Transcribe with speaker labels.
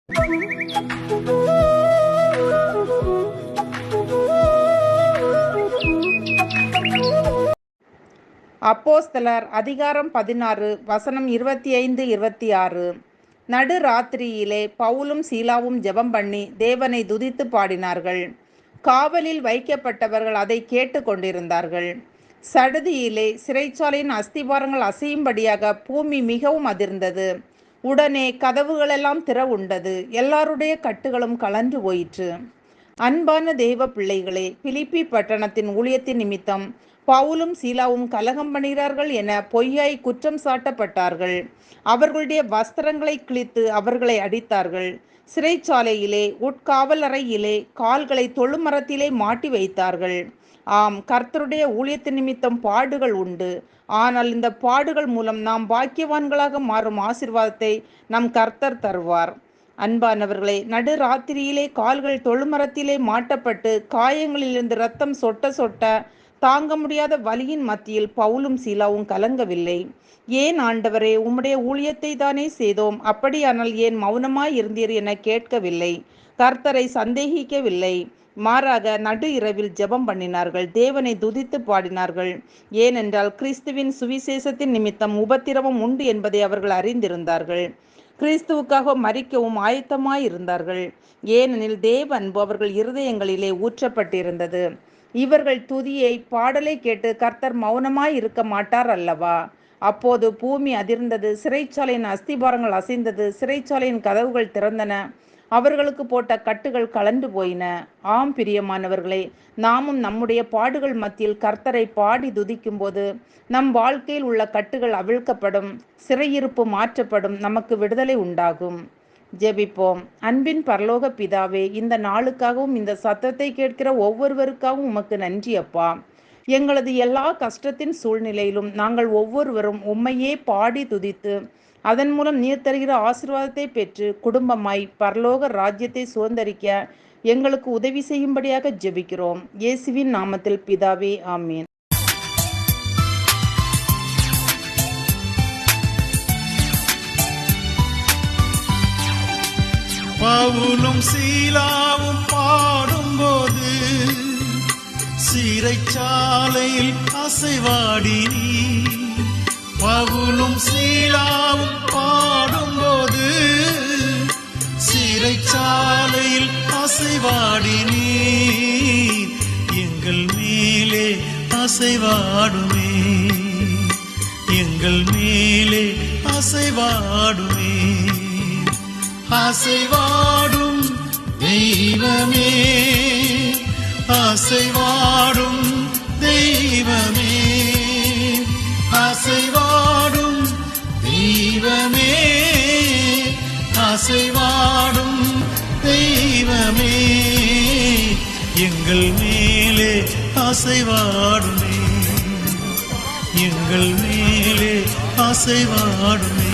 Speaker 1: அப்போஸ்தலர் அதிகாரம் 16 வசனம் 25-26. நடு ராத்திரியிலே பவுலும் சீலாவும் ஜெபம் பண்ணி தேவனை துதித்து பாடினார்கள். காவலில் வைக்கப்பட்டவர்கள் அதை கேட்டு கொண்டிருந்தார்கள். சடுதியிலே சிறைச்சாலையின் அஸ்திபாரங்கள் அசையும்படியாக பூமி மிகவும் அதிர்ந்தது. உடனே கதவுகளெல்லாம் திறவுண்டது. எல்லாருடைய கட்டுகளும் கலன்று போயிற்று. அன்பான தேவ பிள்ளைகளே, பிலிப்பி பட்டணத்தின் ஊழியத்தின் நிமித்தம் பவுலும் சீலாவும் கலகம் பண்ணுகிறார்கள் என பொய்யாய் குற்றம் சாட்டப்பட்டார்கள். அவர்களுடைய வஸ்திரங்களை கிழித்து அவர்களை அடித்தார்கள். சிறைச்சாலையிலே உட்காவலறையிலே கால்களை தொழுமரத்திலே மாட்டி வைத்தார்கள். ஆம், கர்த்தருடைய ஊழியத்தின் நிமித்தம் பாடுகள் உண்டு. ஆனால் இந்த பாடுகள் மூலம் நாம் பாக்கியவான்களாக மாறும் ஆசீர்வாதத்தை நம் கர்த்தர் தருவார். அன்பானவர்களே, நடு ராத்திரியிலே கால்கள் தொழுமரத்திலே மாட்டப்பட்டு காயங்களிலிருந்து இரத்தம் சொட்ட சொட்ட தாங்க முடியாத வலியின் மத்தியில் பவுலும் சீலாவும் கலங்கவில்லை. ஏன் ஆண்டவரே, உம்முடைய ஊழியத்தை தானே செய்தோம், அப்படியானால் ஏன் மௌனமாய் இருந்தீர் என கேட்கவில்லை. கர்த்தரை சந்தேகிக்கவில்லை. மாறாக நடு இரவில் ஜெபம் பண்ணினார்கள். தேவனை துதித்து பாடினார்கள். ஏனென்றால் கிறிஸ்துவின் சுவிசேஷத்தின் நிமித்தம் உபத்திரவம் உண்டு என்பதை அவர்கள் அறிந்திருந்தார்கள். கிறிஸ்துவுக்காக மரிக்கவும் ஆயத்தமாயிருந்தார்கள். ஏனெனில் தேவ அன்பு அவர்கள் இருதயங்களிலே ஊற்றப்பட்டிருந்தது. இவர்கள் துதியை பாடலை கேட்டு கர்த்தர் மௌனமாய் இருக்க மாட்டார் அல்லவா? அப்போது பூமி அதிர்ந்தது. சிறைச்சாலையின் அஸ்திபாரங்கள் அசைந்தது. சிறைச்சாலையின் கதவுகள் திறந்தன. அவர்களுக்கு போட்ட கட்டுகள் கலண்டு போயின. ஆம் பிரியமானவர்களே, நாமும் நம்முடைய பாடுகள் மத்தியில் கர்த்தரை பாடி துதிக்கும் போது நம் வாழ்க்கையில் உள்ள கட்டுகள் அவிழ்க்கப்படும், சிறையிருப்பு மாற்றப்படும், நமக்கு விடுதலை உண்டாகும். ஜெபிப்போம். அன்பின் பரலோக பிதாவே, இந்த நாளுக்காகவும் இந்த சத்தத்தை கேட்கிற ஒவ்வொருவருக்காகவும் உமக்கு நன்றி அப்பா. எங்களது எல்லா கஷ்டத்தின் சூழ்நிலையிலும் நாங்கள் ஒவ்வொருவரும் உம்மையே பாடி துதித்து அதன் மூலம் நீர் தருகிற ஆசீர்வாதத்தை பெற்று குடும்பமாய் பரலோக ராஜ்யத்தை சுதந்தரிக்க எங்களுக்கு உதவி செய்யும்படியாக ஜெபிக்கிறோம். இயேசுவின் நாமத்தில் பிதாவே, ஆமீன்.
Speaker 2: பவுலும் சீலாவும் பாடும்போது சிறைச்சாலையில் அசைவாடி. பவுலும் சீலாவும் பாடும்போது சிறைச்சாலையில் அசைவாடி. எங்கள் மேலே அசைவாடுமே, எங்கள் மேலே அசைவாடுமே. அசைவாடும் தெய்வமே, அசைவாடும் தெய்வமே, அசைவாடும் தெய்வமே, அசைவாடும் தெய்வமே. எங்கள் மேலே அசைவாடுமே, எங்கள் மேலே அசைவாடுமே.